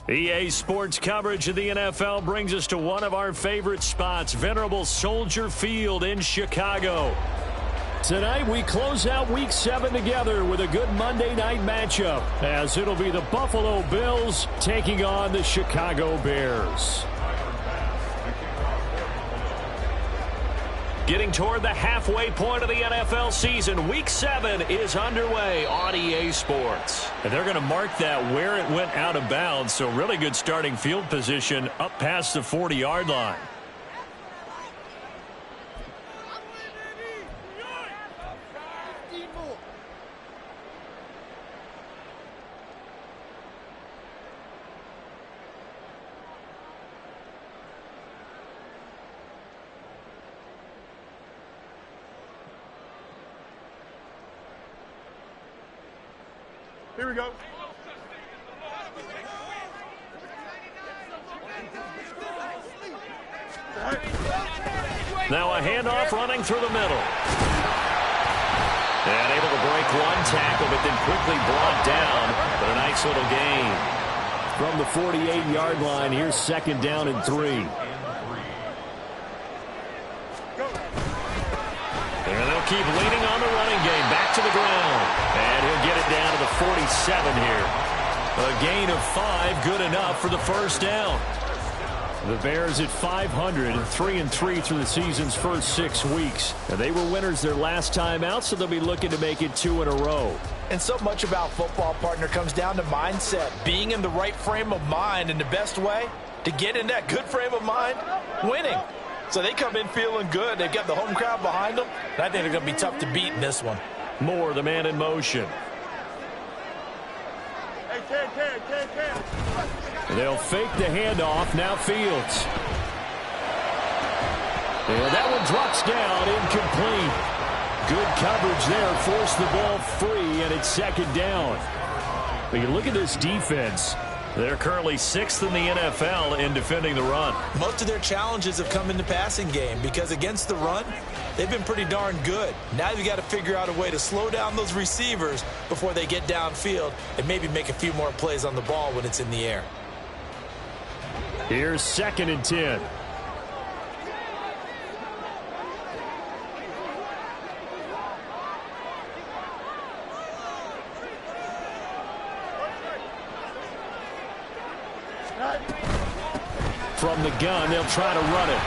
EA Sports coverage of the NFL brings us to one of our favorite spots, venerable Soldier Field in Chicago. Tonight we close out Week 7 together with a good Monday night matchup, as it'll be the Buffalo Bills taking on the Chicago Bears. Getting toward the halfway point of the NFL season, Week 7 is underway on EA Sports. And they're going to mark that where it went out of bounds, so really good starting field position up past the 40-yard line. Here we go. Now a handoff running through the middle. And able to break one tackle, but then quickly brought down. But a nice little gain. From the 48-yard line, here's 2nd down and 3. And they'll keep leaning on the running game. Back to the ground. And he'll get it down to the 47 here. A gain of 5, good enough for the first down. The Bears at 500 and 3-3 through the season's first 6 weeks. And they were winners their last time out, so they'll be looking to make it 2 in a row. And so much about football, partner, comes down to mindset. Being in the right frame of mind, and the best way to get in that good frame of mind, winning. So they come in feeling good. They've got the home crowd behind them. And I think they're going to be tough to beat in this one. Moore, the man in motion. They'll fake the handoff. Now Fields. And that one drops down, incomplete. Good coverage there. Forced the ball free, and it's 2nd down. But you look at this defense. They're currently 6th in the NFL in defending the run. Most of their challenges have come in the passing game because against the run, they've been pretty darn good. Now you've got to figure out a way to slow down those receivers before they get downfield and maybe make a few more plays on the ball when it's in the air. Here's 2nd and 10. From the gun, they'll try to run it.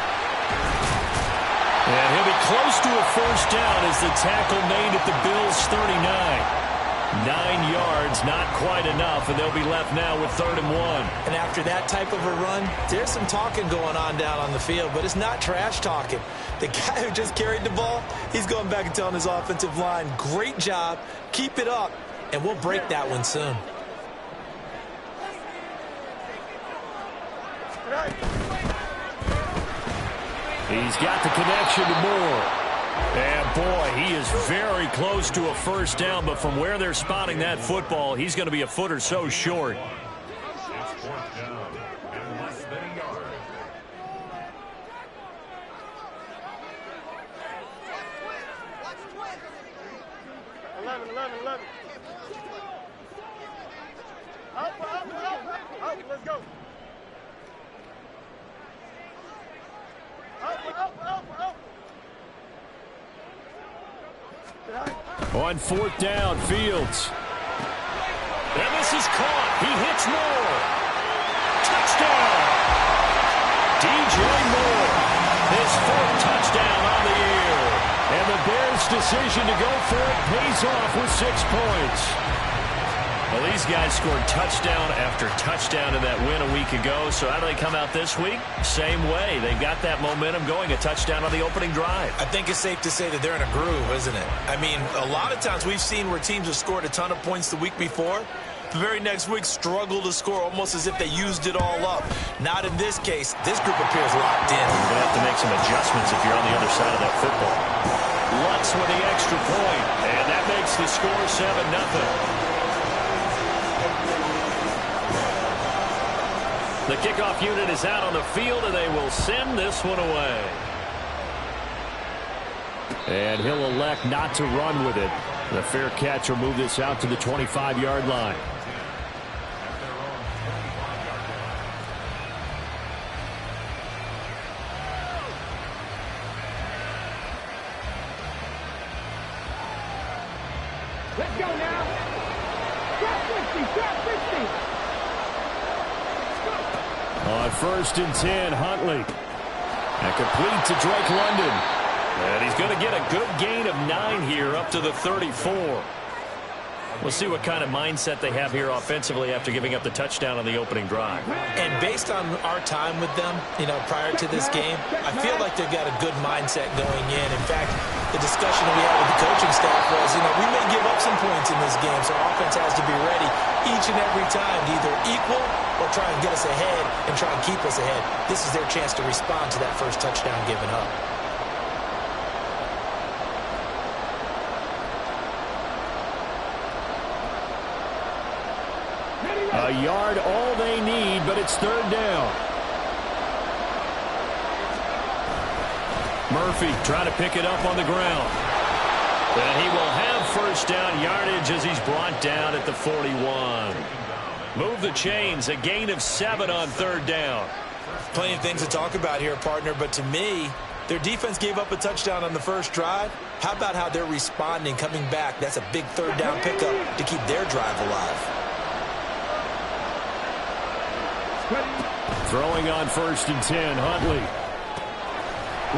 And he'll be close to a first down as the tackle made at the Bills' 39. 9 yards, not quite enough, and they'll be left now with 3rd and 1. And after that type of a run, there's some talking going on down on the field, but it's not trash talking. The guy who just carried the ball, he's going back and telling his offensive line, great job, keep it up, and we'll break that one soon. He's got the connection to Moore. And, boy, he is very close to a first down, but from where they're spotting that football, he's going to be a foot or so short. Let's go. On 4th down, Fields. And this is caught. He hits Moore. Touchdown. DJ Moore. His 4th touchdown on the year. And the Bears' decision to go for it pays off with 6 points. Well, these guys scored touchdown after touchdown in that win a week ago. So how do they come out this week? Same way. They've got that momentum going, a touchdown on the opening drive. I think it's safe to say that they're in a groove, isn't it? I mean, a lot of times we've seen where teams have scored a ton of points the week before. The very next week struggle to score almost as if they used it all up. Not in this case. This group appears locked in. You're going to have to make some adjustments if you're on the other side of that football. Lutz with the extra point, and that makes the score 7-0. The kickoff unit is out on the field, and they will send this one away. And he'll elect not to run with it. The fair catch will move this out to the 25-yard line. Let's go now. Drop 50, drop 50. On 1st and 10, Huntley. And complete to Drake London. And he's going to get a good gain of 9 here up to the 34. We'll see what kind of mindset they have here offensively after giving up the touchdown on the opening drive. And based on our time with them, prior to this game, I feel like they've got a good mindset going in. In fact, the discussion we had with the coaching staff was, we may give up some points in this game, so our offense has to be ready each and every time to either equal or try and get us ahead and try and keep us ahead. This is their chance to respond to that first touchdown given up. A yard, all they need, but it's 3rd down. Murphy trying to pick it up on the ground. And he will have 1st down yardage as he's brought down at the 41. Move the chains, a gain of 7 on 3rd down. Plenty of things to talk about here, partner, but to me, their defense gave up a touchdown on the first drive. How about how they're responding, coming back? That's a big 3rd down pickup to keep their drive alive. Throwing on 1st and 10, Huntley.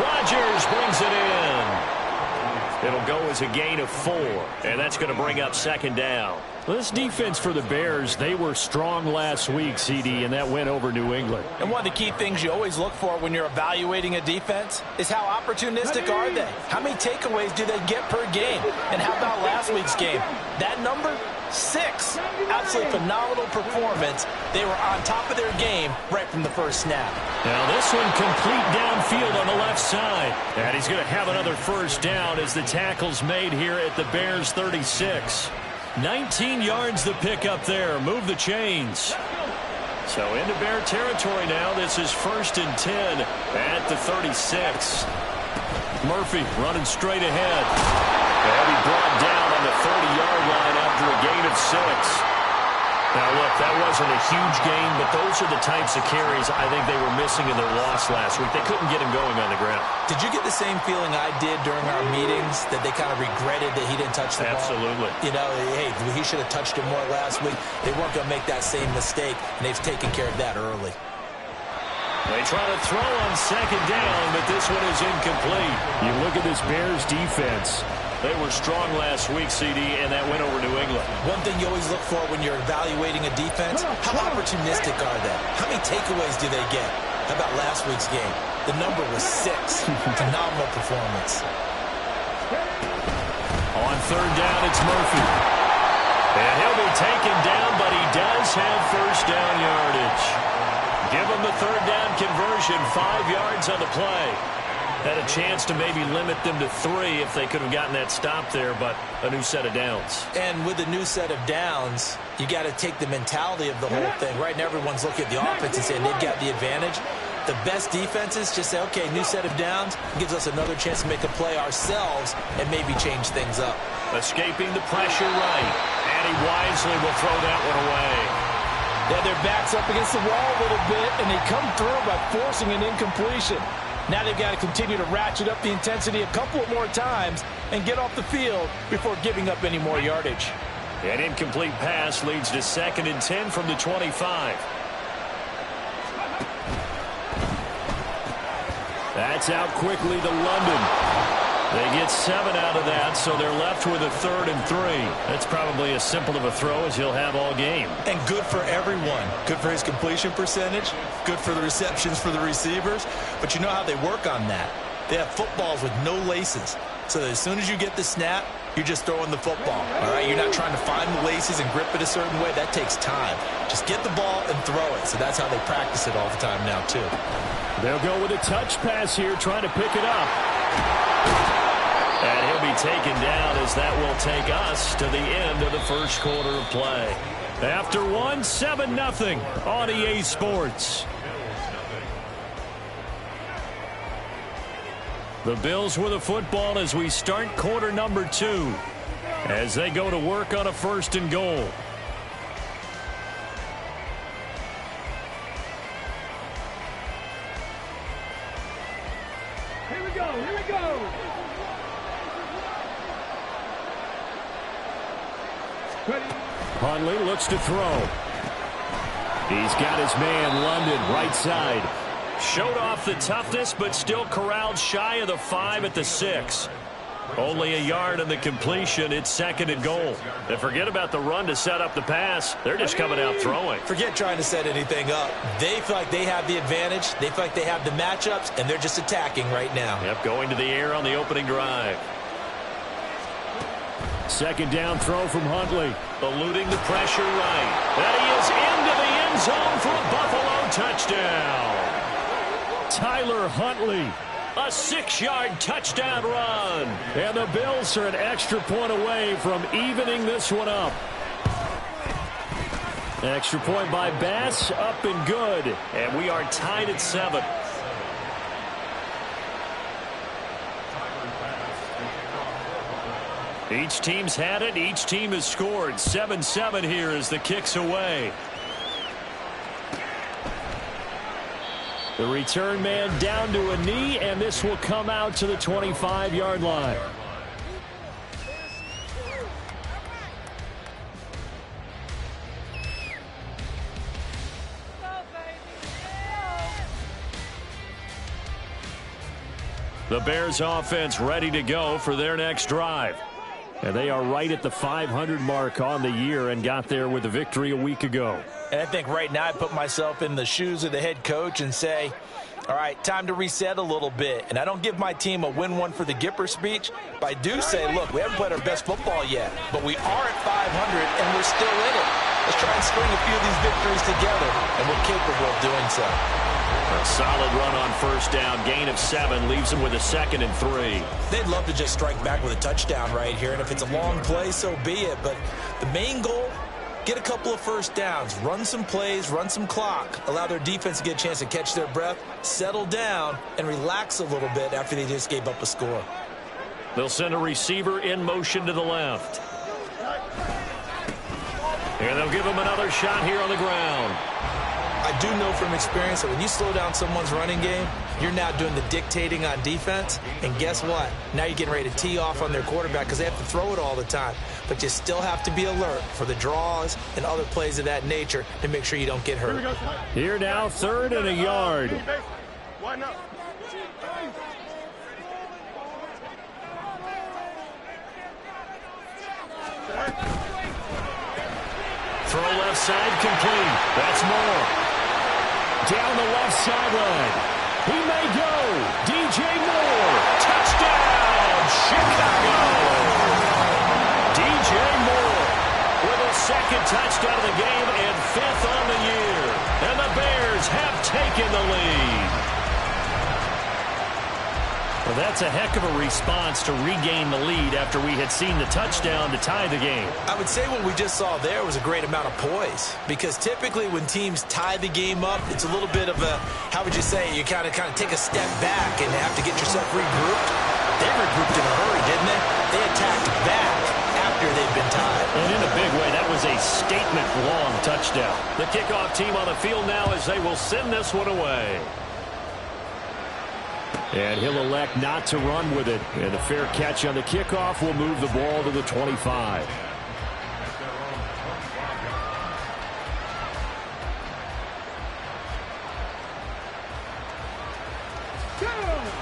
Rodgers brings it in. It'll go as a gain of 4, and that's going to bring up 2nd down. This defense for the Bears, they were strong last week, CD, and that went over New England. And one of the key things you always look for when you're evaluating a defense is how opportunistic are they? How many takeaways do they get per game? And how about last week's game? That number? 6. Absolutely phenomenal performance. They were on top of their game right from the first snap. Now this one complete downfield on the left side. And he's going to have another 1st down as the tackle's made here at the Bears 36. 19 yards the pick up there. Move the chains. So into Bear territory now. This is 1st and 10 at the 36. Murphy running straight ahead. And he brought down on the 30-yard line after a gain of 6. Now, look, that wasn't a huge gain, but those are the types of carries I think they were missing in their loss last week. They couldn't get him going on the ground. Did you get the same feeling I did during our meetings, that they kind of regretted that he didn't touch the ball? Absolutely. Hey, he should have touched it more last week. They weren't going to make that same mistake, and they've taken care of that early. They try to throw on 2nd down, but this one is incomplete. You look at this Bears defense. They were strong last week, CD, and that went over New England. One thing you always look for when you're evaluating a defense, how opportunistic are they? How many takeaways do they get? How about last week's game? The number was 6. Phenomenal performance. On 3rd down, it's Murphy. And he'll be taken down, but he does have 1st down yardage. Give him the 3rd down conversion, 5 yards on the play. Had a chance to maybe limit them to 3 if they could have gotten that stop there, but a new set of downs. And with a new set of downs, you got to take the mentality of the whole thing. Right now, everyone's looking at the offense and saying they've got the advantage. The best defenses just say, okay, new set of downs, gives us another chance to make a play ourselves and maybe change things up. Escaping the pressure right, and he wisely will throw that one away. Yeah, their back's up against the wall a little bit, and they come through by forcing an incompletion. Now they've got to continue to ratchet up the intensity a couple more times and get off the field before giving up any more yardage. An incomplete pass leads to 2nd and 10 from the 25. That's out quickly to London. They get 7 out of that, so they're left with a 3rd and 3. That's probably as simple of a throw as he'll have all game. And good for everyone. Good for his completion percentage. Good for the receptions for the receivers. But you know how they work on that. They have footballs with no laces. So that as soon as you get the snap, you're just throwing the football. All right, you're not trying to find the laces and grip it a certain way. That takes time. Just get the ball and throw it. So that's how they practice it all the time now, too. They'll go with a touch pass here, trying to pick it up. And he'll be taken down as that will take us to the end of the first quarter of play. After 1, 7-0 on EA Sports. The Bills with the football as we start quarter number 2. As they go to work on a 1st and goal. Here we go, here we go. Hundley looks to throw. He's got his man, London, right side. Showed off the toughness, but still corralled shy of the 5 at the 6. Only a yard on the completion. It's 2nd and goal. And forget about the run to set up the pass. They're just coming out throwing. Forget trying to set anything up. They feel like they have the advantage. They feel like they have the matchups, and they're just attacking right now. Yep, going to the air on the opening drive. 2nd down throw from Huntley. Eluding the pressure right. And he is into the end zone for a Buffalo touchdown. Tyler Huntley. A 6-yard touchdown run. And the Bills are an extra point away from evening this one up. Extra point by Bass, up and good. And we are tied at 7. Each team's had it. Each team has scored. 7-7 here as the kick's away. The return man down to a knee, and this will come out to the 25-yard line. The Bears offense ready to go for their next drive. And they are right at the 500 mark on the year and got there with a victory a week ago. And I think right now I put myself in the shoes of the head coach and say, all right, time to reset a little bit. And I don't give my team a win one for the Gipper speech, but I do say, look, we haven't played our best football yet, but we are at 500 and we're still in it. Let's try and string a few of these victories together, and we're capable of doing so. A solid run on 1st down. Gain of 7 leaves them with a 2nd and 3. They'd love to just strike back with a touchdown right here, and if it's a long play, so be it. But the main goal, get a couple of 1st downs, run some plays, run some clock, allow their defense to get a chance to catch their breath, settle down, and relax a little bit after they just gave up a score. They'll send a receiver in motion to the left. And they'll give him another shot here on the ground. I do know from experience that when you slow down someone's running game, you're now doing the dictating on defense. And guess what? Now you're getting ready to tee off on their quarterback because they have to throw it all the time. But you still have to be alert for the draws and other plays of that nature to make sure you don't get hurt. Here now, 3rd and a yard. Throw left side complete. That's Moore. Down the left sideline. He may go. DJ Moore. Touchdown, Chicago. DJ Moore with a 2nd touchdown of the game and 5th on the year. And the Bears have taken the lead. Well, that's a heck of a response to regain the lead after we had seen the touchdown to tie the game. I would say what we just saw there was a great amount of poise, because typically when teams tie the game up, it's a little bit of a, how would you say, you kind of take a step back and have to get yourself regrouped. They regrouped in a hurry, didn't they? They attacked back after they'd been tied. And in a big way, that was a statement-long touchdown. The kickoff team on the field now as they will send this one away. And he'll elect not to run with it. And a fair catch on the kickoff will move the ball to the 25.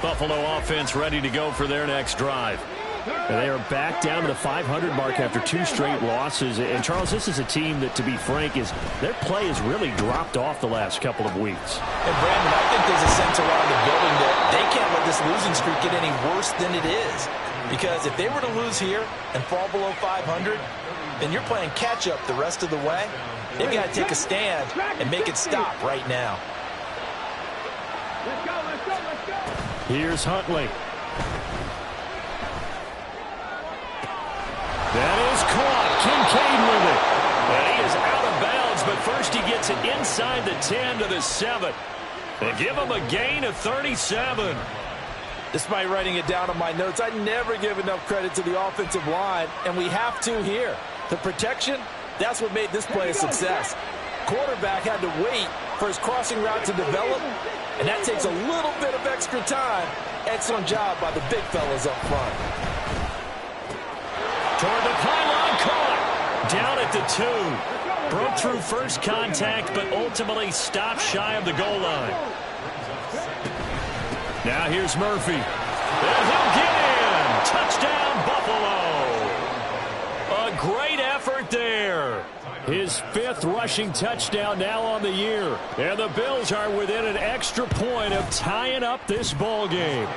Buffalo offense ready to go for their next drive. And they are back down to the 500 mark after 2 straight losses. And, Charles, this is a team that, to be frank, their play has really dropped off the last couple of weeks. And, Brandon, I think there's a sense around the building that they can't let this losing streak get any worse than it is. Because if they were to lose here and fall below 500, then you're playing catch-up the rest of the way. They've got to take a stand and make it stop right now. Here's Huntley. That is caught. Kincaid with it. And he is out of bounds, but first he gets it inside the 10 to the 7. And give him a gain of 37. Despite writing it down on my notes, I never give enough credit to the offensive line, and we have to here. The protection, that's what made this play a success. Quarterback had to wait for his crossing route to develop, and that takes a little bit of extra time. Excellent job by the big fellas up front. Toward the pylon, caught. Down at the 2. Broke through first contact, but ultimately stopped shy of the goal line. Now here's Murphy. And he'll get in. Touchdown, Buffalo. A great effort there. His 5th rushing touchdown now on the year. And the Bills are within an extra point of tying up this ball game.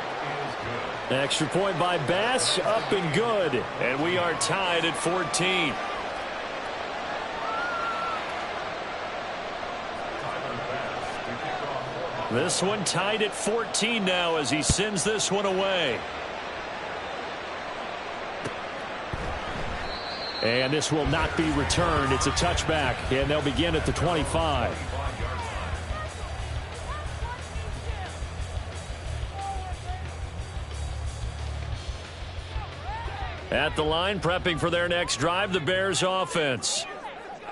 Extra point by Bass, up and good. And we are tied at 14. This one tied at 14 now as he sends this one away. And this will not be returned. It's a touchback, and they'll begin at the 25. At the line, prepping for their next drive, the Bears offense.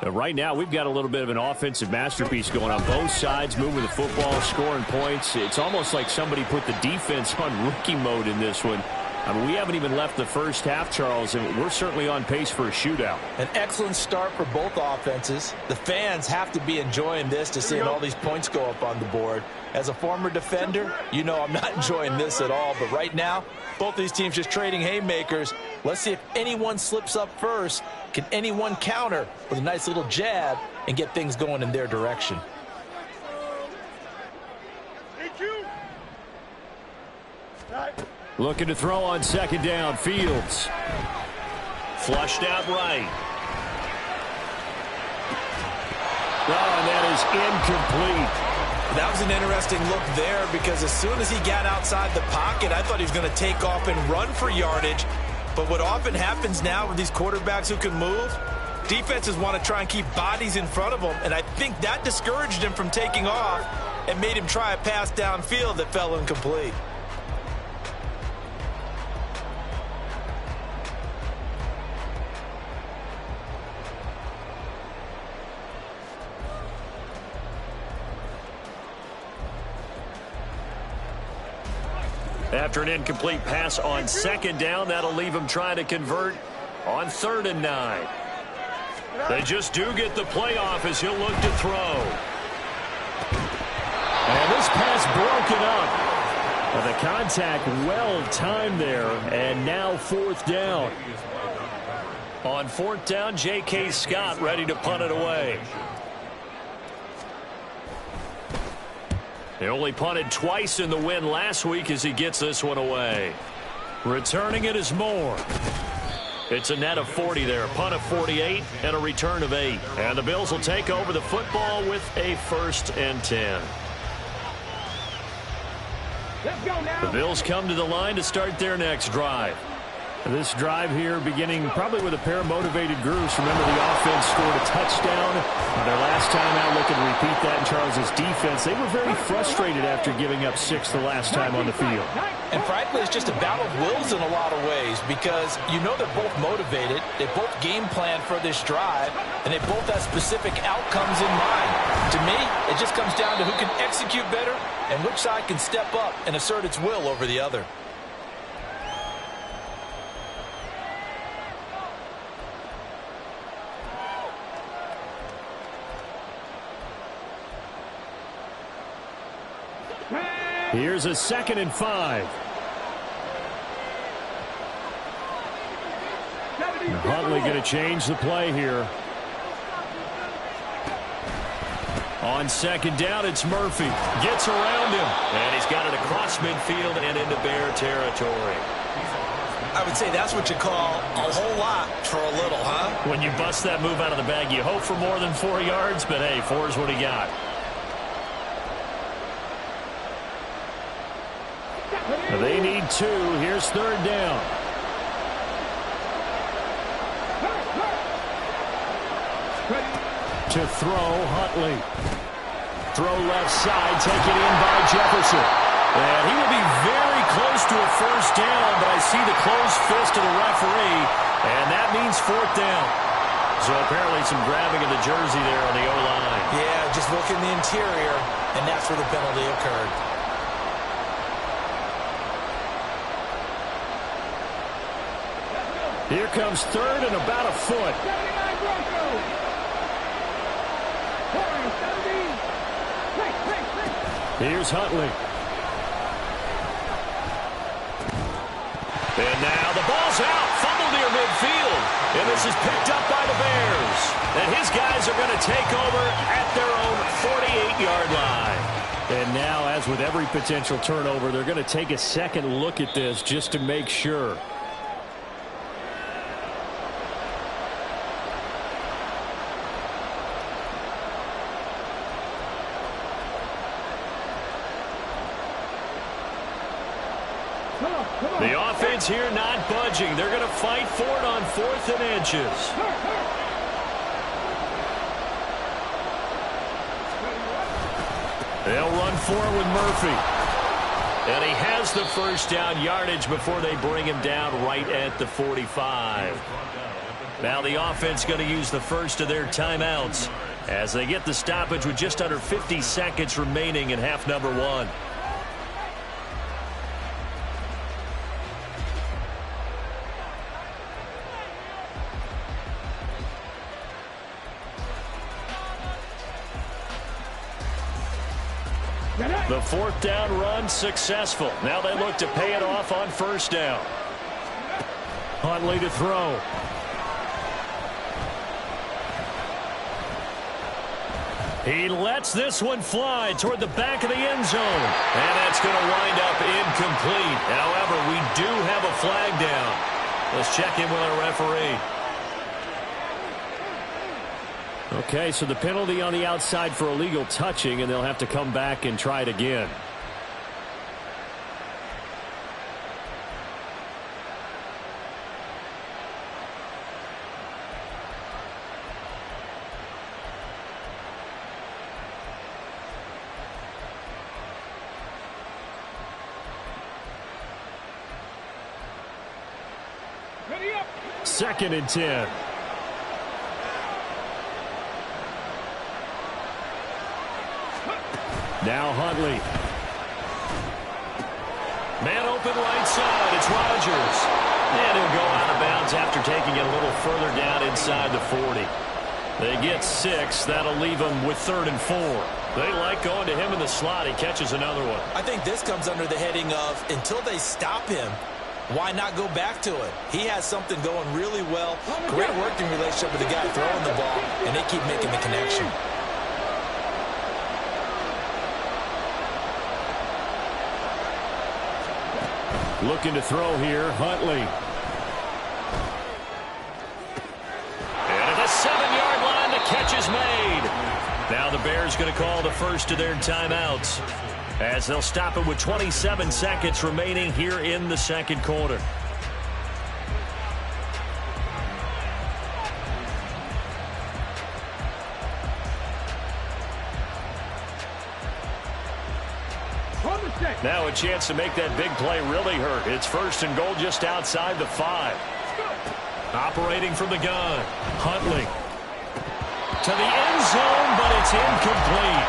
Right now, we've got a little bit of an offensive masterpiece going on both sides, moving the football, scoring points. It's almost like somebody put the defense on rookie mode in this one. I mean, we haven't even left the first half, Charles, and we're certainly on pace for a shootout. An excellent start for both offenses. The fans have to be enjoying this to seeing all these points go up on the board. As a former defender, you know I'm not enjoying this at all. But right now, both these teams just trading haymakers. Let's see if anyone slips up first. Can anyone counter with a nice little jab and get things going in their direction? Looking to throw on second down. Fields. Flushed out right. Oh, and that is incomplete. That was an interesting look there because as soon as he got outside the pocket, I thought he was going to take off and run for yardage. But what often happens now with these quarterbacks who can move, defenses want to try and keep bodies in front of them, and I think that discouraged him from taking off and made him try a pass downfield that fell incomplete. After an incomplete pass on second down, that'll leave him trying to convert on 3rd and 9. They just do get the playoff as he'll look to throw. And this pass broken up. The contact well timed there, and now 4th down. On 4th down, J.K. Scott ready to punt it away. They only punted twice in the win last week as he gets this one away. Returning it is Moore. It's a net of 40 there. Punt of 48 and a return of 8. And the Bills will take over the football with a 1st and 10. Let's go now. The Bills come to the line to start their next drive. This drive here beginning probably with a pair of motivated groups. Remember, the offense scored a touchdown. Their last time out, looking to repeat that in Charles's defense. They were very frustrated after giving up 6 the last time on the field. And frankly, it's just a battle of wills in a lot of ways because you know they're both motivated. They both game plan for this drive, and they both have specific outcomes in mind. To me, it just comes down to who can execute better and which side can step up and assert its will over the other. Here's a 2nd and 5. Huntley going to change the play here. On 2nd down, it's Murphy. Gets around him. And he's got it across midfield and into Bear territory. I would say that's what you call a whole lot for a little, huh? When you bust that move out of the bag, you hope for more than 4 yards, but hey, 4 is what he got. They need 2. Here's 3rd down. To throw, Huntley. Throw left side, taken in by Jefferson. And he will be very close to a 1st down, but I see the closed fist of the referee, and that means 4th down. So apparently some grabbing of the jersey there on the O-line. Yeah, just look in the interior, and that's where the penalty occurred. Here comes third and about a foot. 79 Broncos. 40, 17. Here's Huntley. And now the ball's out. Fumble near midfield. And this is picked up by the Bears. And his guys are going to take over at their own 48-yard line. And now, as with every potential turnover, they're going to take a second look at this just to make sure. The offense here not budging. They're going to fight for it on 4th and inches. They'll run for it with Murphy. And he has the first down yardage before they bring him down right at the 45. Now the offense going to use the first of their timeouts as they get the stoppage with just under 50 seconds remaining in half number 1. The 4th down run successful. Now they look to pay it off on 1st down. Huntley to throw. He lets this one fly toward the back of the end zone. And that's going to wind up incomplete. However, we do have a flag down. Let's check in with our referee. Okay, so the penalty on the outside for illegal touching, and they'll have to come back and try it again. Ready up. 2nd and 10. Now Huntley. Man open right side. It's Rodgers. And he'll go out of bounds after taking it a little further down inside the 40. They get 6. That'll leave them with 3rd and 4. They like going to him in the slot. He catches another one. I think this comes under the heading of until they stop him, why not go back to it? He has something going really well. Great working relationship with the guy throwing the ball, and they keep making the connection. Looking to throw here, Huntley. And at the 7-yard line, the catch is made. Now the Bears going to call the first of their timeouts as they'll stop it with 27 seconds remaining here in the 2nd quarter. Now a chance to make that big play really hurt. It's 1st and goal just outside the 5. Operating from the gun. Huntley. To the end zone, but it's incomplete.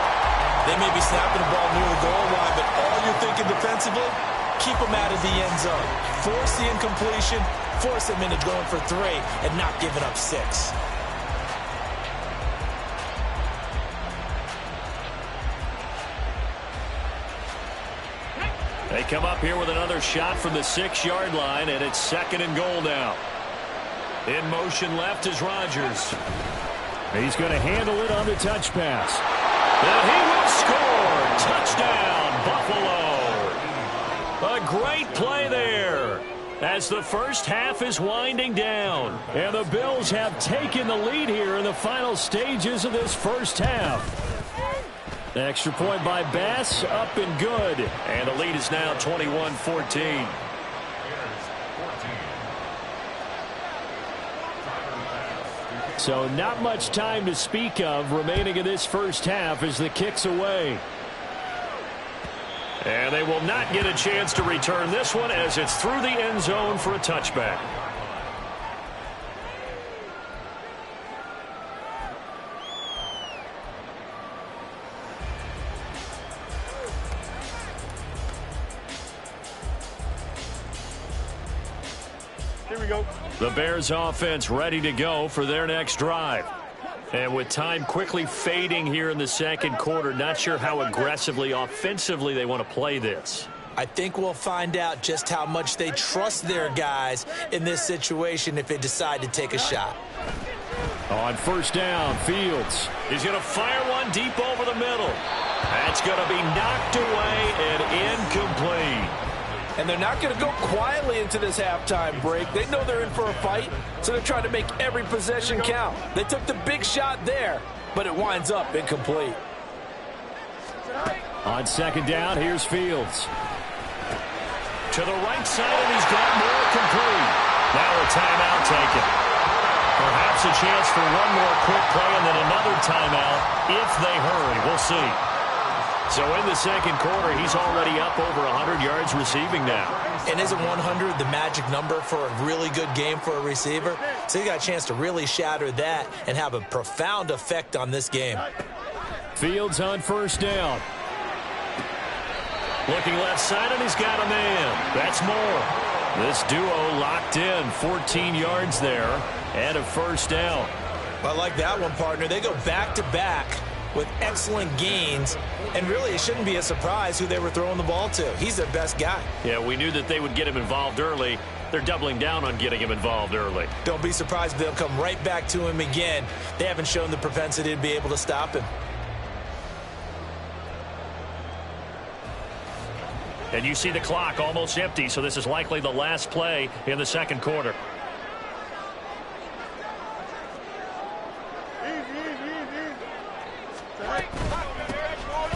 They may be snapping the ball near the goal line, but all you're thinking defensively, keep them out of the end zone. Force the incompletion, force them into going for 3, and not giving up 6. They come up here with another shot from the 6-yard line, and it's 2nd and goal now. In motion left is Rodgers. He's going to handle it on the touch pass. And he will score. Touchdown, Buffalo. A great play there as the first half is winding down. And the Bills have taken the lead here in the final stages of this first half. Extra point by Bass, up and good. And the lead is now 21-14. So not much time to speak of remaining in this first half as the kick's away. And they will not get a chance to return this one as it's through the end zone for a touchback. Here we go. The Bears offense ready to go for their next drive. And with time quickly fading here in the second quarter, not sure how aggressively, offensively they want to play this. I think we'll find out just how much they trust their guys in this situation if they decide to take a shot. On first down, Fields. He's going to fire one deep over the middle. That's going to be knocked away and incomplete. And they're not going to go quietly into this halftime break. They know they're in for a fight, so they're trying to make every possession count. They took the big shot there, but it winds up incomplete. On second down, here's Fields. To the right side, and he's got more complete. Now a timeout taken. Perhaps a chance for one more quick play and then another timeout if they hurry. We'll see. So in the second quarter, he's already up over 100 yards receiving now. And isn't 100 the magic number for a really good game for a receiver? So he got a chance to really shatter that and have a profound effect on this game. Fields on first down. Looking left side, and he's got a man. That's Moore. This duo locked in, 14 yards there, and a first down. I like that one, partner. They go back-to-back with excellent gains, and really it shouldn't be a surprise who they were throwing the ball to. He's their best guy. Yeah, we knew that they would get him involved early. They're doubling down on getting him involved early. Don't be surprised if they'll come right back to him again. They haven't shown the propensity to be able to stop him. And you see the clock almost empty, so this is likely the last play in the second quarter.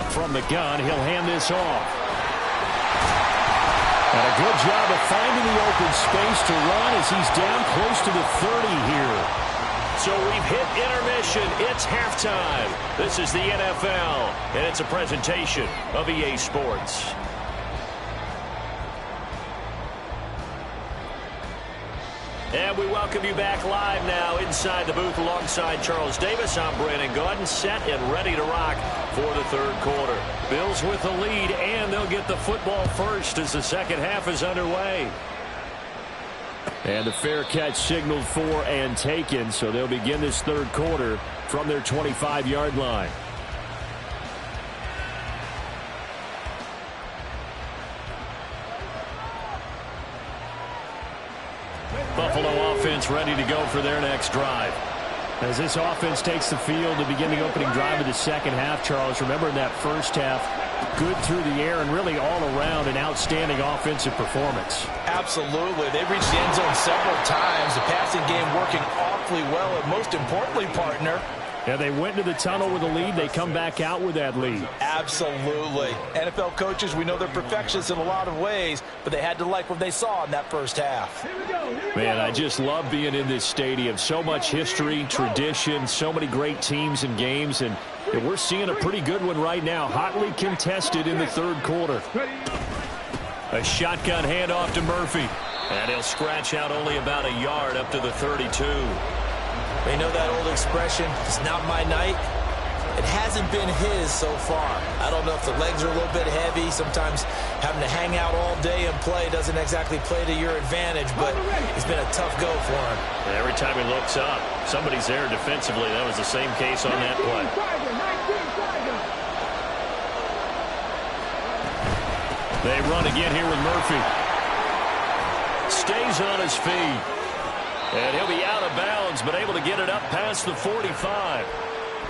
From the gun, he'll hand this off. And a good job of finding the open space to run as he's down close to the 30 here. So we've hit intermission. It's halftime. This is the NFL, and it's a presentation of EA Sports. And we welcome you back live now inside the booth alongside Charles Davis. I'm Brandon Gaudin, set and ready to rock for the third quarter. Bills with the lead, and they'll get the football first as the second half is underway. And the fair catch signaled for and taken, so they'll begin this third quarter from their 25-yard line. Buffalo offense ready to go for their next drive. As this offense takes the field to begin the opening drive of the second half, Charles, remember in that first half, good through the air and really all around an outstanding offensive performance. Absolutely. They've reached the end zone several times. The passing game working awfully well, and most importantly, partner, yeah, they went into the tunnel with a lead. They come back out with that lead. Absolutely. NFL coaches, we know they're perfectionists in a lot of ways, but they had to like what they saw in that first half. Man, I just love being in this stadium. So much history, tradition, so many great teams and games, and we're seeing a pretty good one right now. Hotly contested in the third quarter. A shotgun handoff to Murphy. And he'll scratch out only about a yard up to the 32. You know that old expression, it's not my night? It hasn't been his so far. I don't know if the legs are a little bit heavy. Sometimes having to hang out all day and play doesn't exactly play to your advantage, but it's been a tough go for him. And every time he looks up, somebody's there defensively. That was the same case on that play. They run again here with Murphy. Stays on his feet. And he'll be out of bounds, but able to get it up past the 45.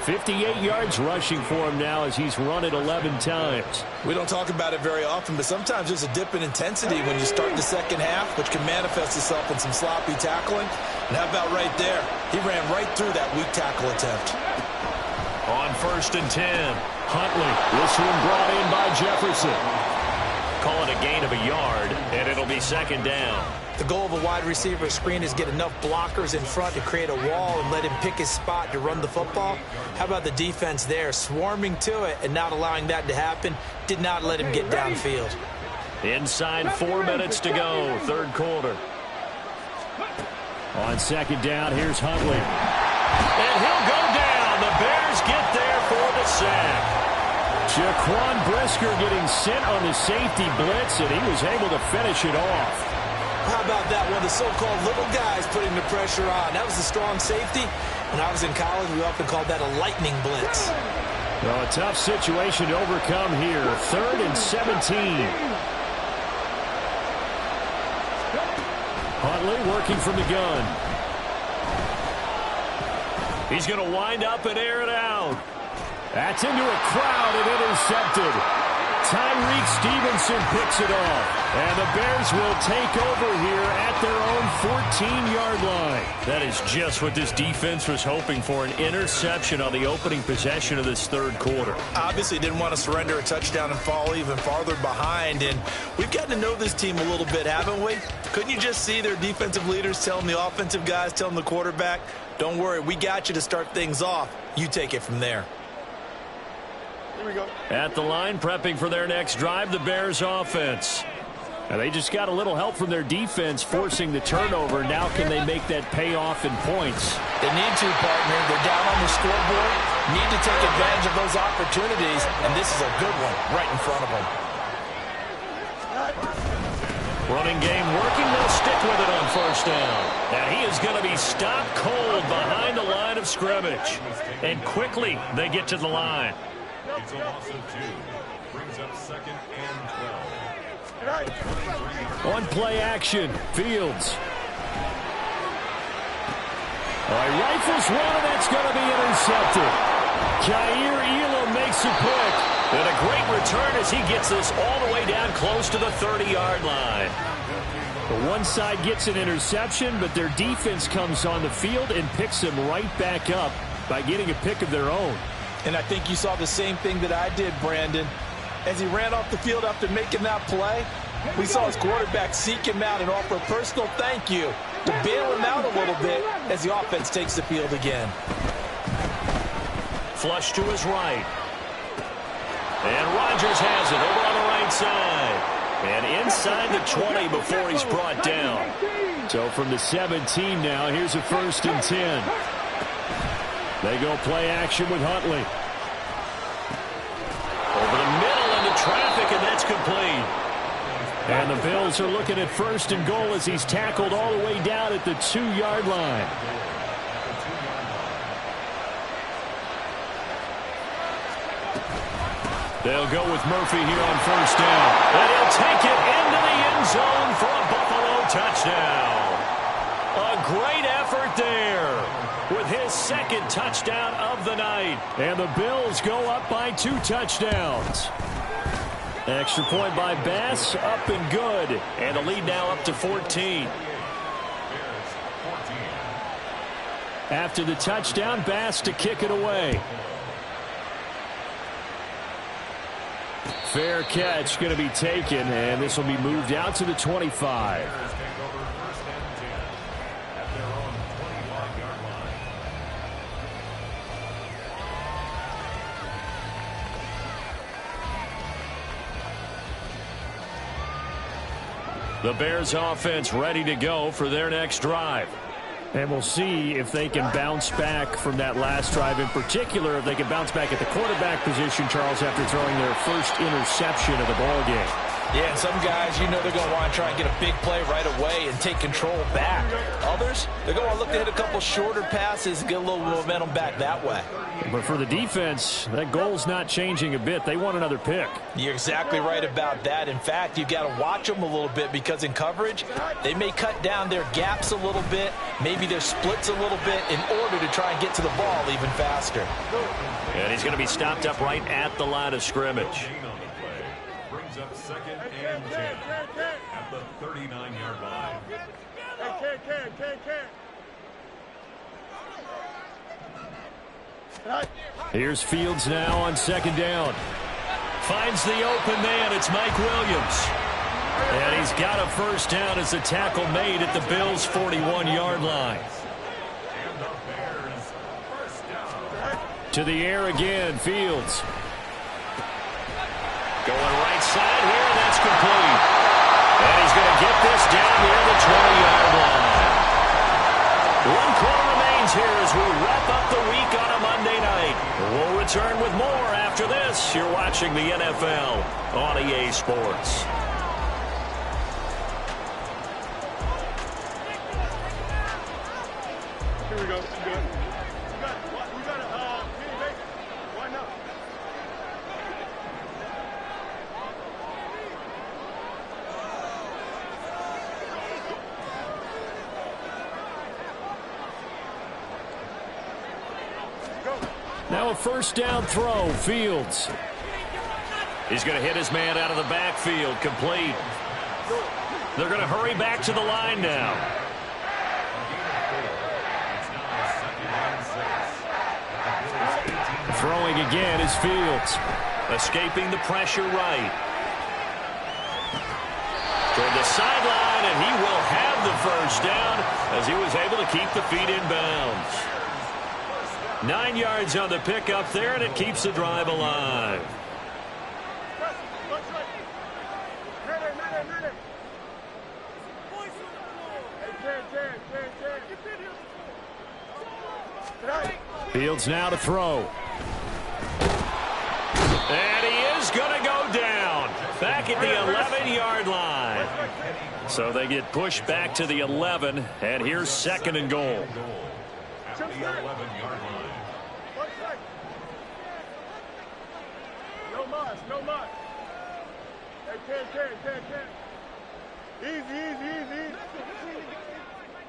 58 yards rushing for him now as he's run it 11 times. We don't talk about it very often, but sometimes there's a dip in intensity when you start the second half, which can manifest itself in some sloppy tackling. And how about right there? He ran right through that weak tackle attempt. On 1st and 10, Huntley. This one brought in by Jefferson. Call it a gain of a yard, and it'll be second down. The goal of a wide receiver screen is get enough blockers in front to create a wall and let him pick his spot to run the football. How about the defense there, swarming to it and not allowing that to happen? Did not let him get downfield. Inside 4 minutes to go, third quarter. On second down, here's Huntley. And he'll go down. The Bears get there for the sack. Jaquan Brisker getting sent on the safety blitz, and he was able to finish it off. How about that one? The so-called little guys putting the pressure on. That was a strong safety. When I was in college, we often called that a lightning blitz. Well, a tough situation to overcome here. 3rd and 17. Huntley working from the gun. He's going to wind up and air it out. That's into a crowd and intercepted. Tyreek Stevenson picks it off. And the Bears will take over here at their own 14-yard line. That is just what this defense was hoping for, an interception on the opening possession of this 3rd quarter. Obviously didn't want to surrender a touchdown and fall even farther behind. And we've gotten to know this team a little bit, haven't we? Couldn't you just see their defensive leaders telling the offensive guys, telling the quarterback, don't worry, we got you to start things off. You take it from there. Here we go. At the line, prepping for their next drive, the Bears offense. And they just got a little help from their defense forcing the turnover. Now can they make that pay off in points? They need to, partner. They're down on the scoreboard. Need to take advantage of those opportunities. And this is a good one right in front of them. Running game working. They'll stick with it on 1st down. And he is going to be stopped cold behind the line of scrimmage. And quickly they get to the line. It's a loss of 2. Brings up 2nd and 12. On play action, Fields. Rifles one, and that's going to be intercepted. Jair Elam makes it quick. And a great return as he gets this all the way down close to the 30-yard line. The one side gets an interception, but their defense comes on the field and picks him right back up by getting a pick of their own. And I think you saw the same thing that I did, Brandon. As he ran off the field after making that play, we saw his quarterback seek him out and offer a personal thank you to bail him out a little bit as the offense takes the field again. Flush to his right. And Rodgers has it over on the right side. And inside the 20 before he's brought down. So from the 17 now, here's a 1st and 10. They go play action with Huntley. Over the middle into traffic, and that's complete. And the Bills are looking at 1st and goal as he's tackled all the way down at the 2-yard line. They'll go with Murphy here on 1st down. And he'll take it into the end zone for a Buffalo touchdown. A great effort there with his 2nd touchdown of the night. And the Bills go up by 2 touchdowns. Extra point by Bass, up and good. And the lead now up to 14. After the touchdown, Bass to kick it away. Fair catch going to be taken, and this will be moved out to the 25. The Bears offense ready to go for their next drive. And we'll see if they can bounce back from that last drive. In particular, if they can bounce back at the quarterback position, Charles, after throwing their first interception of the ballgame. Yeah, and some guys, you know they're going to want to try and get a big play right away and take control back. Others, they're going to look to hit a couple shorter passes and get a little momentum back that way. But for the defense, that goal's not changing a bit. They want another pick. You're exactly right about that. In fact, you've got to watch them a little bit because in coverage, they may cut down their gaps a little bit, maybe their splits a little bit in order to try and get to the ball even faster. And he's going to be stopped up right at the line of scrimmage. Brings up 2nd and 10 at the 39-yard line. Here's Fields now on 2nd down. Finds the open man. It's Mike Williams. And he's got a 1st down as the tackle made at the Bills' 41-yard line. To the air again, Fields. Going right side here, and that's complete. And he's going to get this down near the 20-yard line. 1 quarter remains here as we wrap up the week on a Monday night. We'll return with more after this. You're watching the NFL on EA Sports. Here we go. Good. You got it. Why not? Now a first down throw, Fields. He's going to hit his man out of the backfield, complete. They're going to hurry back to the line now. Throwing again is Fields. Escaping the pressure right. Toward the sideline, and he will have the first down as he was able to keep the feet in bounds. 9 yards on the pickup there, and it keeps the drive alive. Fields now to throw. And he is going to go down. Back at the 11-yard line. So they get pushed back to the 11, and here's second and goal. To the 11-yard line. No much. Hey, 10. Easy.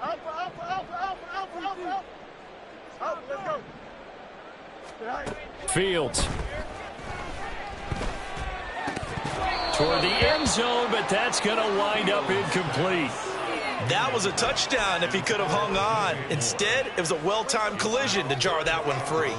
Alpha. Let's go. Fields. Toward the end zone, but that's going to wind up incomplete. That was a touchdown if he could have hung on. Instead, it was a well-timed collision to jar that one free.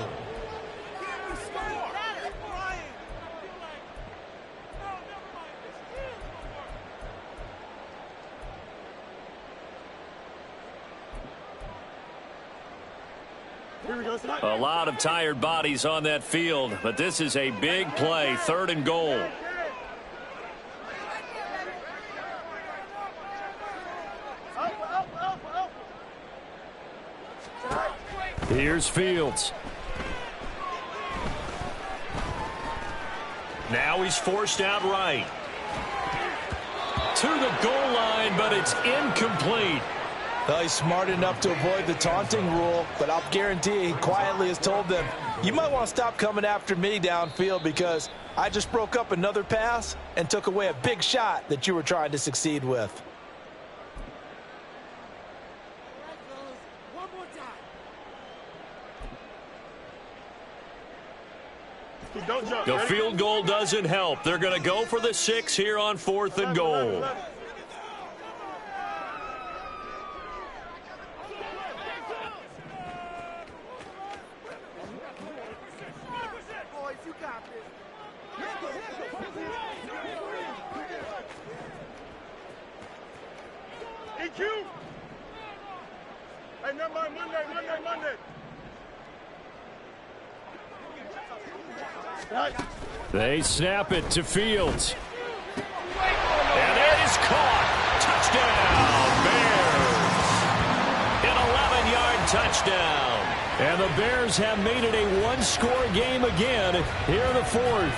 A lot of tired bodies on that field, but this is a big play, third and goal. Here's Fields. Now he's forced out right. To the goal line, but it's incomplete. Well, he's smart enough to avoid the taunting rule, but I'll guarantee he quietly has told them, you might want to stop coming after me downfield because I just broke up another pass and took away a big shot that you were trying to succeed with. The field goal doesn't help. They're going to go for the 6 here on 4th and goal. They snap it to Fields. And it is caught. Touchdown, Bears. An 11-yard touchdown. And the Bears have made it a one-score game again here in the 4th.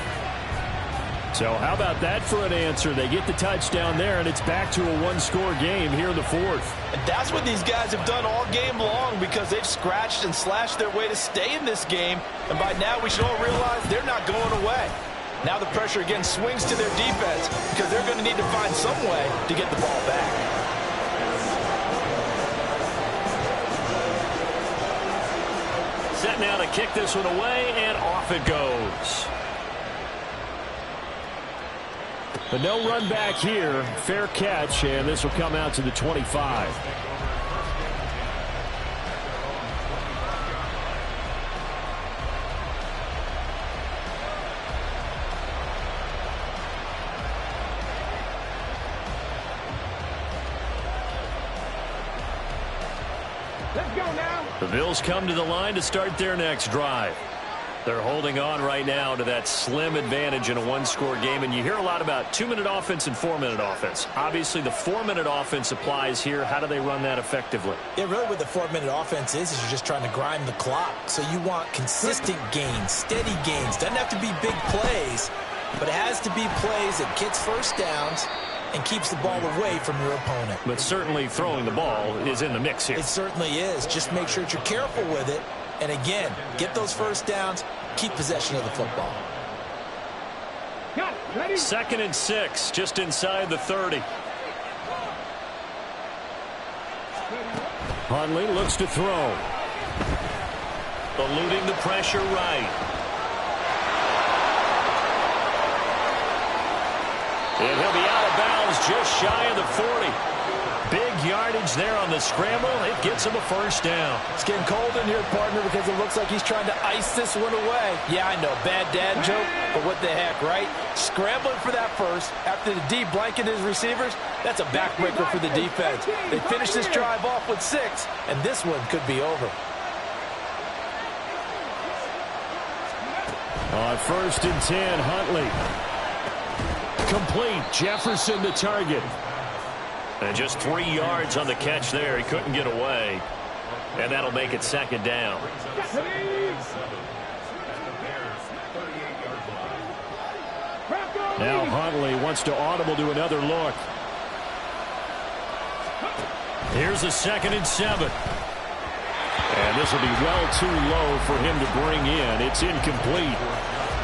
So how about that for an answer? They get the touchdown there, and it's back to a one-score game here in the 4th. And that's what these guys have done all game long because they've scratched and slashed their way to stay in this game. And by now we should all realize they're not going away. Now the pressure again swings to their defense because they're going to need to find some way to get the ball back. Set now to kick this one away, and off it goes. But no run back here. Fair catch, and this will come out to the 25. Let's go now. The Bills come to the line to start their next drive. They're holding on right now to that slim advantage in a one-score game, and you hear a lot about 2-minute offense and 4-minute offense. Obviously, the 4-minute offense applies here. How do they run that effectively? Yeah, really what the 4-minute offense is you're just trying to grind the clock. So you want consistent gains, steady gains. Doesn't have to be big plays, but it has to be plays that gets first downs and keeps the ball away from your opponent. But certainly throwing the ball is in the mix here. It certainly is. Just make sure that you're careful with it. And again, get those first downs, keep possession of the football. 2nd and 6, just inside the 30. Hundley looks to throw. Eluding the pressure right. And he'll be out of bounds just shy of the 40. Big yardage there on the scramble. It gets him a first down. It's getting cold in here, partner, because it looks like he's trying to ice this one away. Yeah, I know, bad dad joke, but what the heck, right? Scrambling for that first after the D blanket his receivers. That's a backbreaker for the defense. They finish this drive off with 6, and this one could be over. On 1st and 10, Huntley. Complete. Jefferson the target. And just 3 yards on the catch there. He couldn't get away. And that'll make it 2nd down. Now Huntley wants to audible to another look. Here's a 2nd and 7. And this will be well too low for him to bring in. It's incomplete.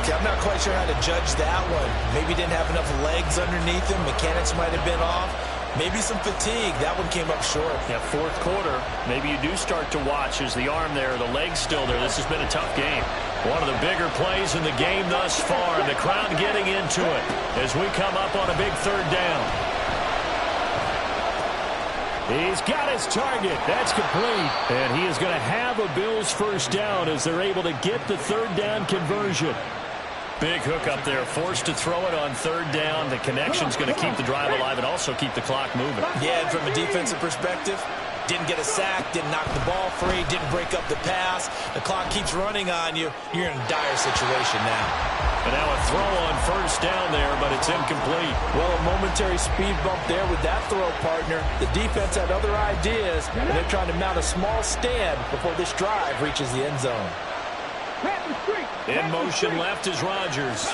Okay, I'm not quite sure how to judge that one. Maybe didn't have enough legs underneath him. Mechanics might have been off. Maybe some fatigue. That one came up short. Yeah, 4th quarter. Maybe you do start to watch as the arm there, the leg's still there. This has been a tough game. One of the bigger plays in the game thus far, and the crowd getting into it as we come up on a big 3rd down. He's got his target. That's complete. And he is going to have a Bills first down as they're able to get the 3rd down conversion. Big hook up there, forced to throw it on 3rd down. The connection's going to keep the drive alive and also keep the clock moving. Yeah, and from a defensive perspective, didn't get a sack, didn't knock the ball free, didn't break up the pass. The clock keeps running on you. You're in a dire situation now. And now a throw on 1st down there, but it's incomplete. Well, a momentary speed bump there with that throw, partner. The defense had other ideas, and they're trying to mount a small stand before this drive reaches the end zone. In motion left is Rodgers.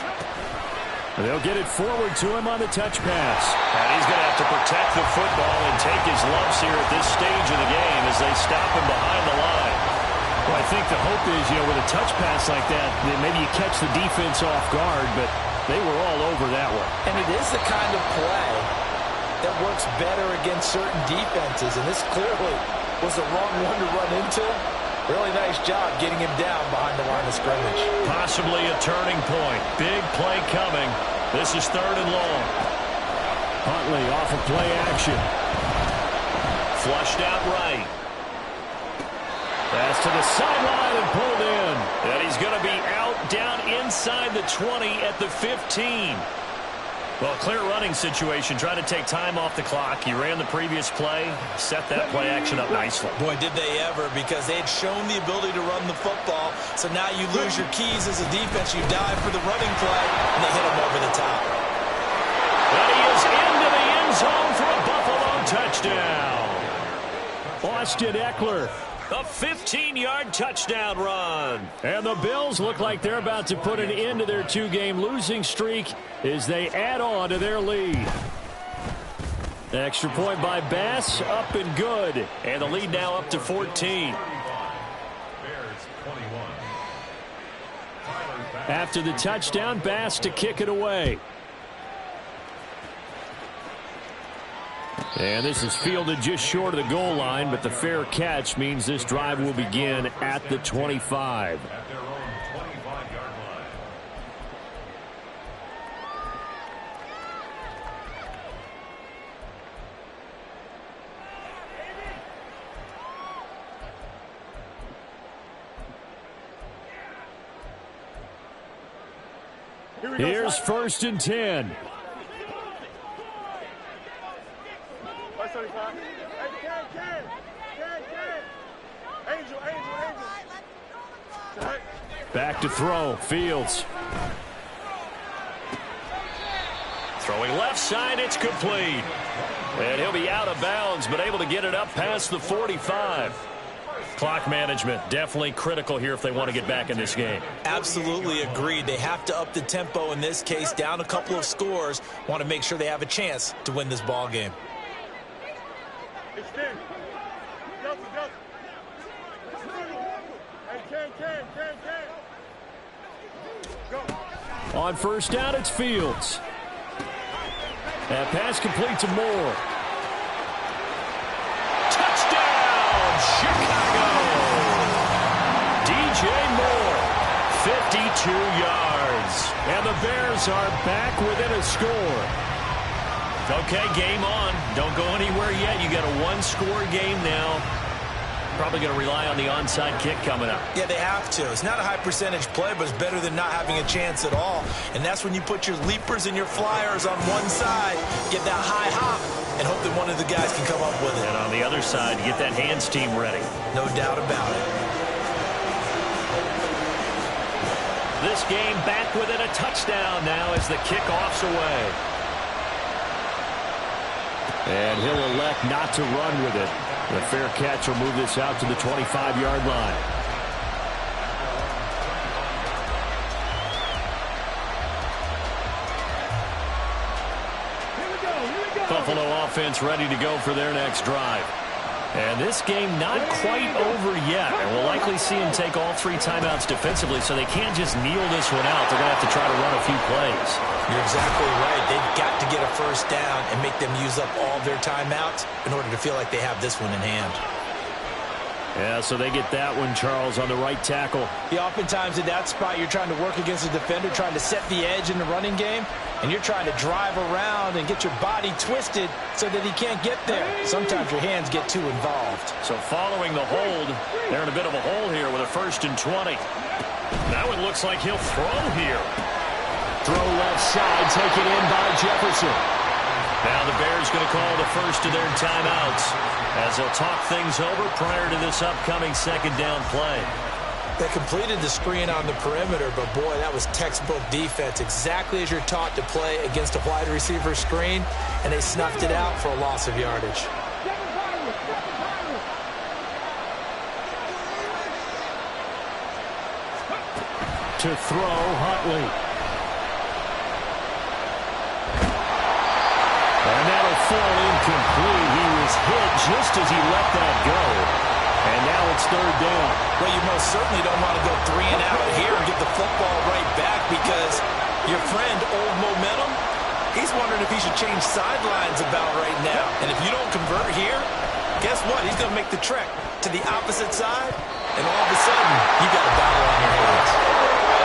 They'll get it forward to him on the touch pass. And he's going to have to protect the football and take his lumps here at this stage of the game as they stop him behind the line. Well, I think the hope is, with a touch pass like that, maybe you catch the defense off guard, but they were all over that one. And it is the kind of play that works better against certain defenses, and this clearly was the wrong one to run into. Really nice job getting him down behind the line of scrimmage. Possibly a turning point. Big play coming. This is 3rd and long. Huntley off of play action. Flushed out right. Pass to the sideline and pulled in. And he's going to be out down inside the 20 at the 15. Well, clear running situation, trying to take time off the clock. He ran the previous play, set that play action up nicely. Boy, did they ever, because they had shown the ability to run the football. So now you lose your keys as a defense. You dive for the running play, and they hit him over the top. And he is into the end zone for a Buffalo touchdown. Austin Eckler. A 15-yard touchdown run. And the Bills look like they're about to put an end to their 2-game losing streak as they add on to their lead. Extra point by Bass, up and good. And the lead now up to 14. After the touchdown, Bass to kick it away. And this is fielded just short of the goal line, but the fair catch means this drive will begin at the 25. Here's 1st and 10. Back to throw. Fields. Throwing left side. It's complete. And he'll be out of bounds, but able to get it up past the 45. Clock management, definitely critical here if they want to get back in this game. Absolutely agreed. They have to up the tempo in this case, down a couple of scores. Want to make sure they have a chance to win this ball game. Extend. Go. Hey, Ken. Go. On first down, it's Fields. That pass complete to Moore. Touchdown, Chicago! DJ Moore, 52 yards. And the Bears are back within a score. Okay, game on. Don't go anywhere yet. You got a one-score game now. Probably going to rely on the onside kick coming up. Yeah, they have to. It's not a high percentage play, but it's better than not having a chance at all. And that's when you put your leapers and your flyers on one side, get that high hop, and hope that one of the guys can come up with it. And on the other side, get that hands team ready. No doubt about it. This game back within a touchdown now as the kickoff's away. And he'll elect not to run with it. The fair catch will move this out to the 25-yard line. Here we go. Buffalo offense ready to go for their next drive. And this game not quite over yet. And we'll likely see them take all three timeouts defensively, so they can't just kneel this one out. They're going to have to try to run a few plays. You're exactly right. They've got to get a first down and make them use up all their timeouts in order to feel like they have this one in hand. Yeah, so they get that one, Charles, on the right tackle. Yeah, oftentimes in that spot, you're trying to work against a defender, trying to set the edge in the running game, and you're trying to drive around and get your body twisted so that he can't get there. Sometimes your hands get too involved. So following the hold, they're in a bit of a hole here with a 1st and 20. Now it looks like he'll throw here. Throw left side, taken in by Jefferson. Now the Bears going to call the first of their timeouts as they'll talk things over prior to this upcoming 2nd down play. They completed the screen on the perimeter, but boy, that was textbook defense, exactly as you're taught to play against a wide receiver screen, and they snuffed it out for a loss of yardage. To throw, Huntley. And that'll fall incomplete. He was hit just as he let that go. And now it's 3rd down. Well, you most certainly don't want to go 3 and out here and get the football right back because your friend, Old Momentum, he's wondering if he should change sidelines about right now. And if you don't convert here, guess what? He's going to make the trek to the opposite side, and all of a sudden, you got a battle on your hands.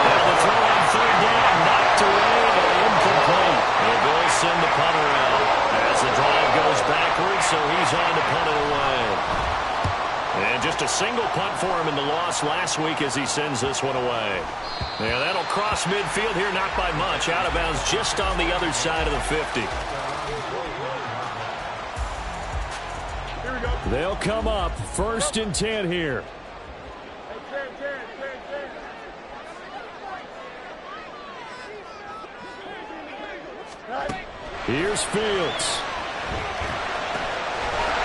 Now the throw on 3rd down, knocked away and incomplete. The Bills send the punter out as the drive goes backwards, so he's on to punt it away. And just a single punt for him in the loss last week as he sends this one away. Yeah, that'll cross midfield here, not by much. Out of bounds just on the other side of the 50. Here we go. They'll come up 1st and 10 here. Hey, Ken. Here's Fields.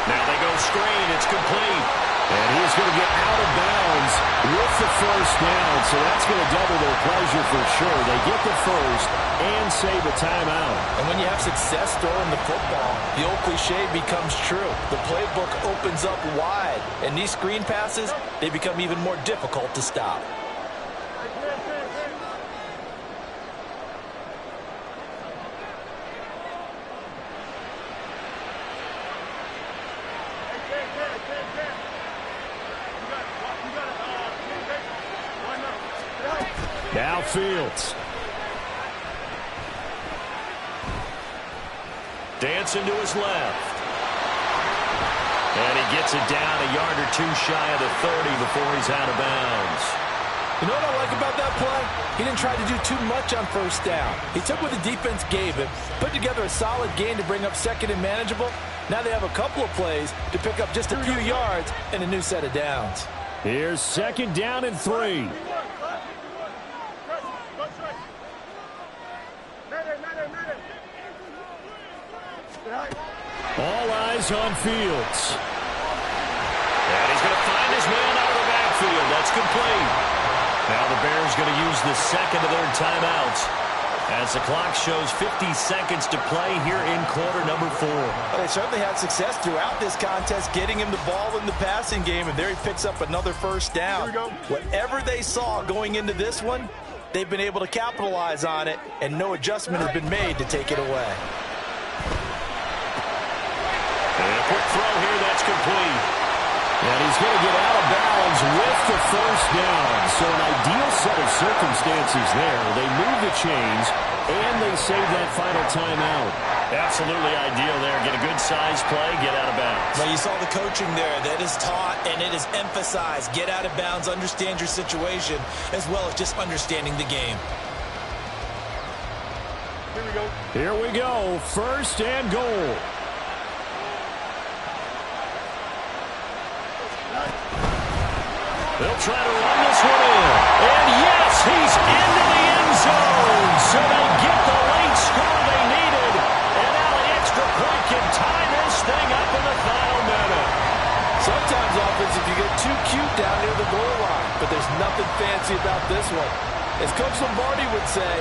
Now they go screen. It's complete. And he's going to get out of bounds with the 1st down. So that's going to double their pleasure for sure. They get the 1st and save a timeout. And when you have success throwing the football, the old cliche becomes true. The playbook opens up wide. And these screen passes, they become even more difficult to stop. Now Fields. Dancing to his left. And he gets it down a yard or two shy of the 30 before he's out of bounds. You know what I like about that play? He didn't try to do too much on 1st down. He took what the defense gave him, put together a solid gain to bring up 2nd and manageable. Now they have a couple of plays to pick up just a few yards and a new set of downs. Here's 2nd down and 3. All eyes on Fields. And he's going to find his man That's complete. Now the Bears going to use the second of their timeouts as the clock shows 50 seconds to play here in quarter number 4. Well, they certainly had success throughout this contest, getting him the ball in the passing game, and there he picks up another first down. Whatever they saw going into this one, they've been able to capitalize on it, and no adjustment has been made to take it away. And a quick throw here, that's complete. And he's going to get out of bounds with the first down. So an ideal set of circumstances there. They move the chains, and they save that final timeout. Absolutely ideal there. Get a good size play, get out of bounds. Well, you saw the coaching there. That is taught and it is emphasized. Get out of bounds, understand your situation, as well as just understanding the game. Here we go. Here we go. First and goal. They'll try to run this one in. And yes, he's into the end zone. So they get the late score they needed. And now the extra point can tie this thing up in the final minute. Sometimes offense, if you get too cute down near the goal line, but there's nothing fancy about this one. As Coach Lombardi would say,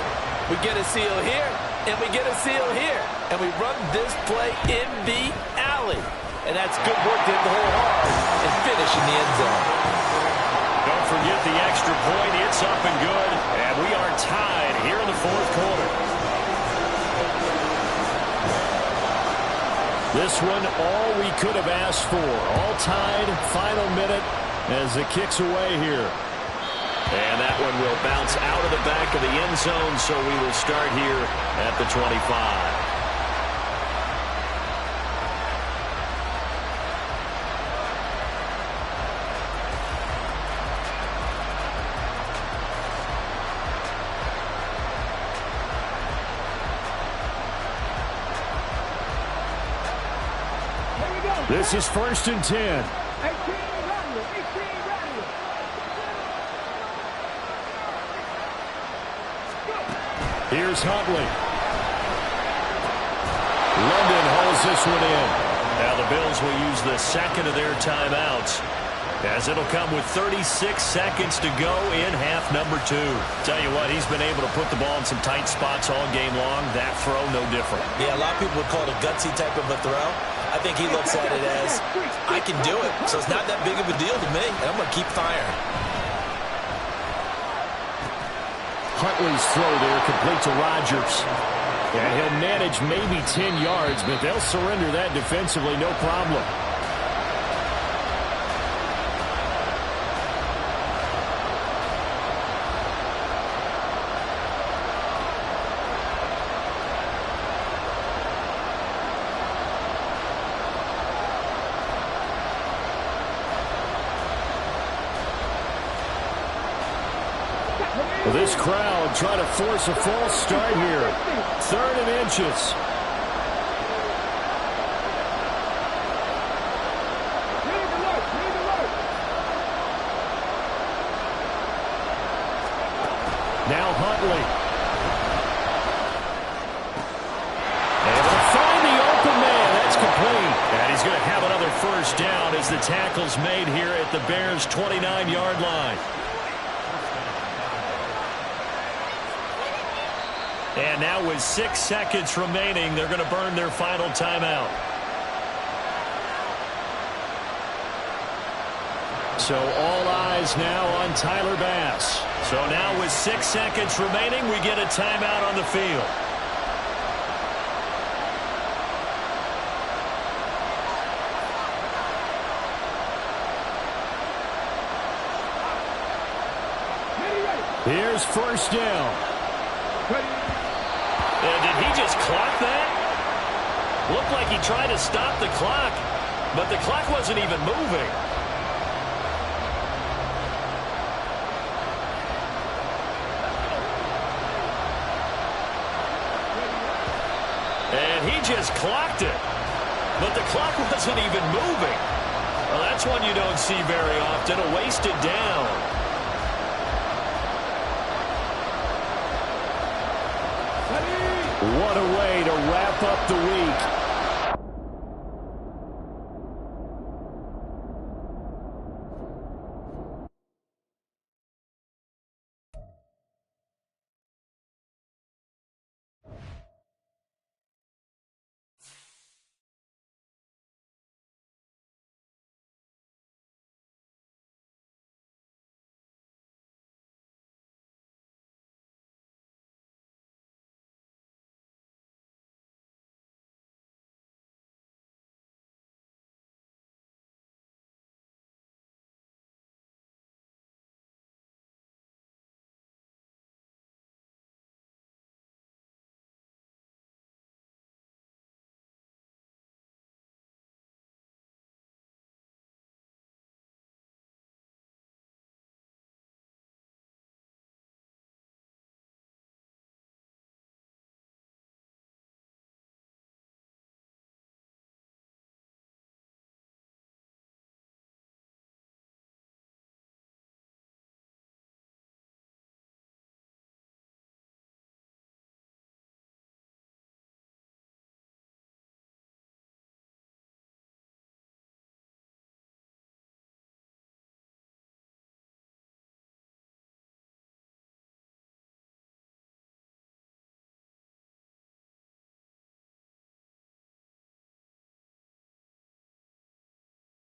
we get a seal here, and we get a seal here, and we run this play in the alley. And that's good work to hit the hole hard and finish in the end zone. Don't forget the extra point. It's up and good. And we are tied here in the fourth quarter. This one, all we could have asked for. All tied, final minute as it kicks away here. And that one will bounce out of the back of the end zone, so we will start here at the 25. This is 1st and 10. 18 run. Here's Huntley. London holds this one in. Now the Bills will use the second of their timeouts, as it'll come with 36 seconds to go in half number 2. Tell you what, he's been able to put the ball in some tight spots all game long. That throw, no different. Yeah, a lot of people would call it a gutsy type of a throw. I think he looks at it as, I can do it, so it's not that big of a deal to me, and I'm going to keep firing. Huntley's throw there complete to Rodgers. And he'll manage maybe 10 yards, but they'll surrender that defensively, no problem. This crowd trying to force a false start here. 3rd and inches. Now Huntley. Able to find the open man. That's complete. And he's going to have another first down as the tackle's made here at the Bears' 29-yard line. And now with 6 seconds remaining, they're going to burn their final timeout. So all eyes now on Tyler Bass. So now with 6 seconds remaining, we get a timeout on the field. Here's first down. And did he just clock that? Looked like he tried to stop the clock, but the clock wasn't even moving. And he just clocked it, but the clock wasn't even moving. Well, that's one you don't see very often, a wasted down. What a way to wrap up the week.